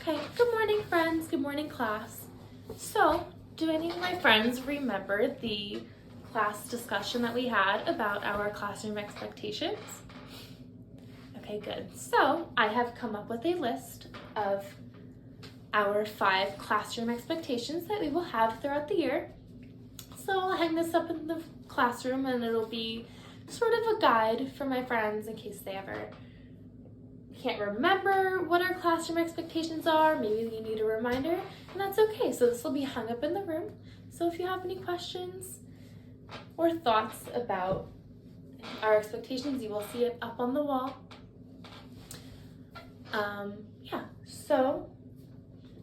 Okay, good morning friends, good morning class. So, do any of my friends remember the class discussion that we had about our classroom expectations? Okay, good. So, I have come up with a list of our 5 classroom expectations that we will have throughout the year. So I'll hang this up in the classroom and it'll be sort of a guide for my friends in case they ever can't remember what our classroom expectations are. Maybe you need a reminder, and that's okay. So this will be hung up in the room. So if you have any questions or thoughts about our expectations, you will see it up on the wall. So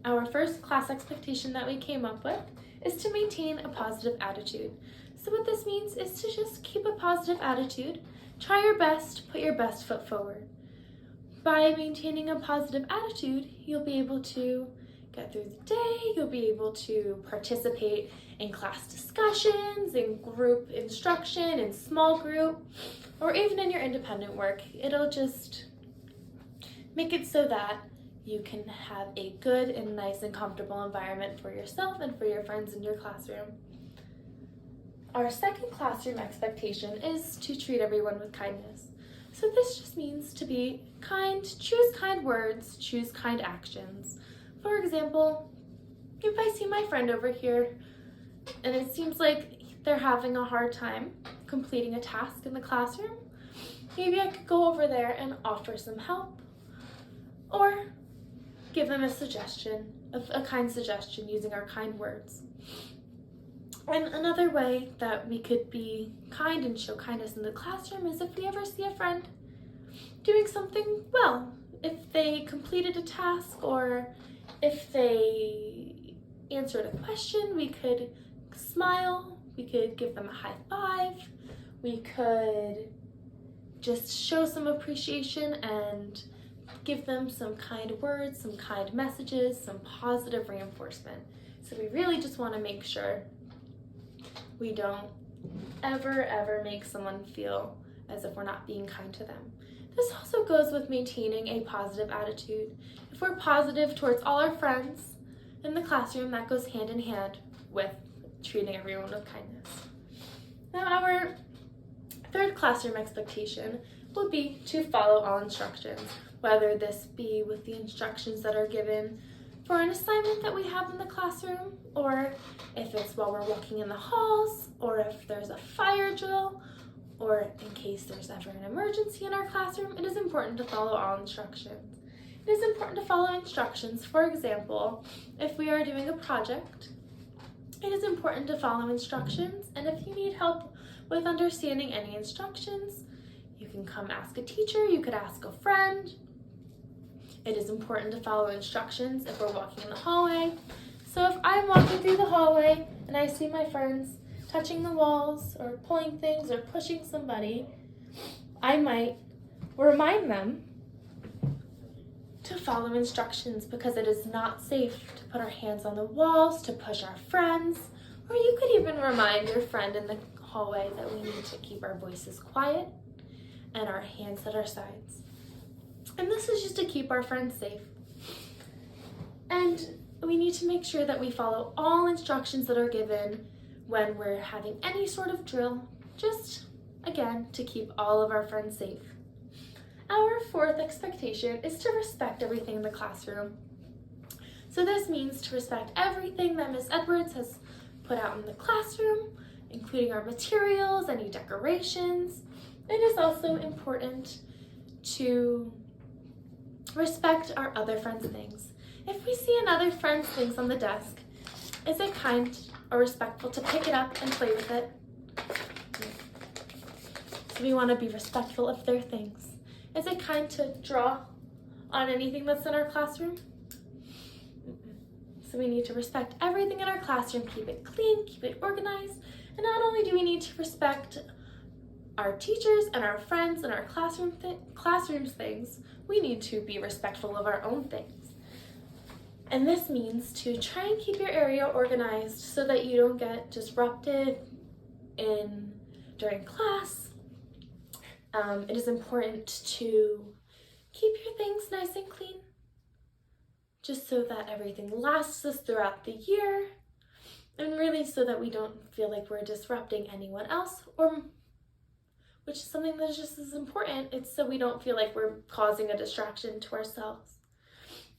our first class expectation that we came up with is to maintain a positive attitude. So what this means is to just keep a positive attitude, try your best, put your best foot forward. By maintaining a positive attitude, you'll be able to get through the day, you'll be able to participate in class discussions, in group instruction, in small group, or even in your independent work. It'll just make it so that you can have a good and nice and comfortable environment for yourself and for your friends in your classroom. Our second classroom expectation is to treat everyone with kindness. So this just means to be kind, choose kind words, choose kind actions. For example, if I see my friend over here and it seems like they're having a hard time completing a task in the classroom, maybe I could go over there and offer some help or give them a suggestion, a kind suggestion using our kind words. And another way that we could be kind and show kindness in the classroom is if we ever see a friend doing something well. If they completed a task or if they answered a question, we could smile, we could give them a high five, we could just show some appreciation and give them some kind words, some kind messages, some positive reinforcement. So we really just want to make sure we don't ever make someone feel as if we're not being kind to them. This also goes with maintaining a positive attitude. If we're positive towards all our friends in the classroom, that goes hand in hand with treating everyone with kindness. Now our third classroom expectation will be to follow all instructions, whether this be with the instructions that are given for an assignment that we have in the classroom, or if it's while we're walking in the halls, or if there's a fire drill, or in case there's ever an emergency in our classroom. It is important to follow all instructions. It is important to follow instructions. For example, if we are doing a project, it is important to follow instructions, and if you need help with understanding any instructions, you can come ask a teacher, you could ask a friend. It is important to follow instructions if we're walking in the hallway. So if I'm walking through the hallway and I see my friends touching the walls or pulling things or pushing somebody, I might remind them to follow instructions because it is not safe to put our hands on the walls, to push our friends, or you could even remind your friend in the hallway that we need to keep our voices quiet and our hands at our sides. And this is just to keep our friends safe. And we need to make sure that we follow all instructions that are given when we're having any sort of drill, just, again, to keep all of our friends safe. Our fourth expectation is to respect everything in the classroom. So this means to respect everything that Ms. Edwards has put out in the classroom, including our materials, any decorations. It is also important to respect our other friends' things. If we see another friend's things on the desk, is it kind or respectful to pick it up and play with it? So we want to be respectful of their things. Is it kind to draw on anything that's in our classroom? So we need to respect everything in our classroom, keep it clean, keep it organized, and not only do we need to respect our teachers and our friends and our classrooms things, we need to be respectful of our own things. And this means to try and keep your area organized so that you don't get disrupted during class. It is important to keep your things nice and clean, just so that everything lasts us throughout the year, and really so that we don't feel like we're disrupting anyone else, or which is something that is just as important. It's so we don't feel like we're causing a distraction to ourselves.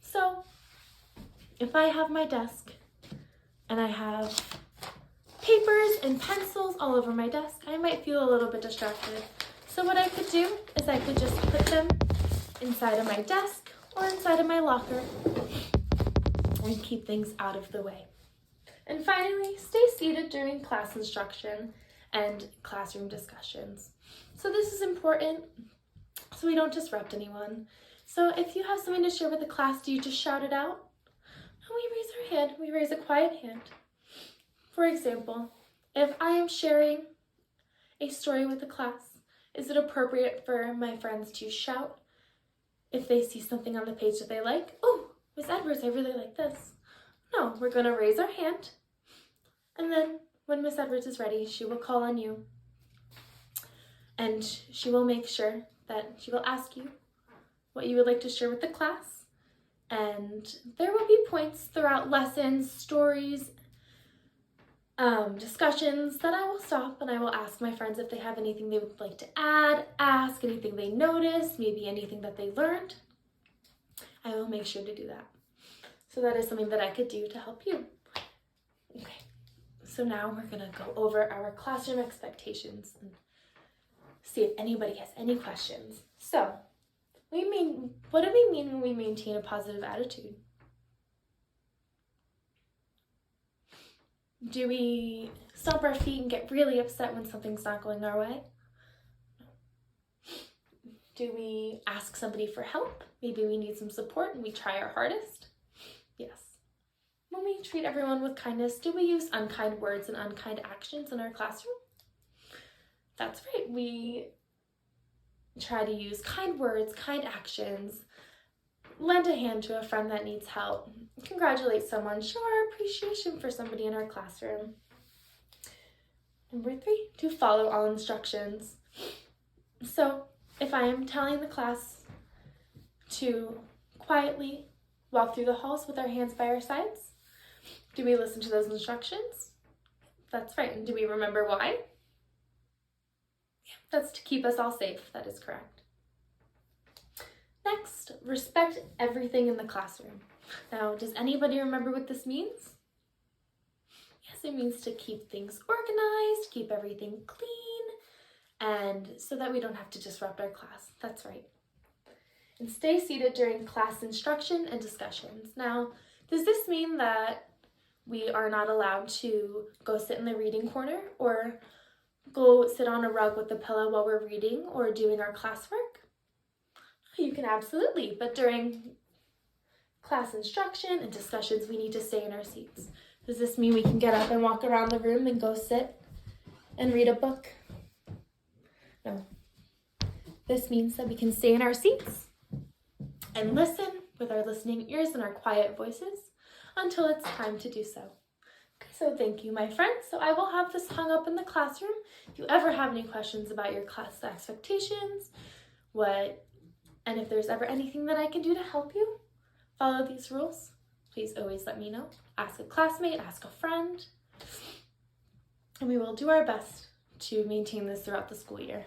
So if I have my desk and I have papers and pencils all over my desk, I might feel a little bit distracted. So what I could do is I could just put them inside of my desk or inside of my locker and keep things out of the way. And finally, stay seated during class instruction and classroom discussions. So this is important so we don't disrupt anyone. So if you have something to share with the class, do you just shout it out? No, we raise our hand. We raise a quiet hand. For example, if I am sharing a story with the class, is it appropriate for my friends to shout if they see something on the page that they like? Oh, Miss Edwards, I really like this. No, we're going to raise our hand, and then when Miss Edwards is ready, she will call on you, and she will make sure that she will ask you what you would like to share with the class, and there will be points throughout lessons, stories, discussions that I will stop and I will ask my friends if they have anything they would like to add, ask anything they noticed, maybe anything that they learned. I will make sure to do that. So that is something that I could do to help you. Okay, so now we're gonna go over our classroom expectations and see if anybody has any questions. So, what do we mean when we maintain a positive attitude? Do we stomp our feet and get really upset when something's not going our way? Do we ask somebody for help? Maybe we need some support and we try our hardest? Yes. When we treat everyone with kindness, do we use unkind words and unkind actions in our classroom? That's right. We try to use kind words, kind actions, lend a hand to a friend that needs help, congratulate someone, show our appreciation for somebody in our classroom. Number 3, to follow all instructions. So if I am telling the class to quietly walk through the halls with our hands by our sides, do we listen to those instructions? That's right. And do we remember why? Yeah, that's to keep us all safe. That is correct. Next, respect everything in the classroom. Now, does anybody remember what this means? Yes, it means to keep things organized, keep everything clean, and so that we don't have to disrupt our class. That's right. And stay seated during class instruction and discussions. Now, does this mean that we are not allowed to go sit in the reading corner or go sit on a rug with a pillow while we're reading or doing our classwork? You can absolutely, but during class instruction and discussions, we need to stay in our seats. Does this mean we can get up and walk around the room and go sit and read a book? No. This means that we can stay in our seats and listen with our listening ears and our quiet voices until it's time to do so. Okay, so thank you, my friends. So I will have this hung up in the classroom. If you ever have any questions about your class expectations, and if there's ever anything that I can do to help you follow these rules, please always let me know. Ask a classmate, ask a friend, and we will do our best to maintain this throughout the school year.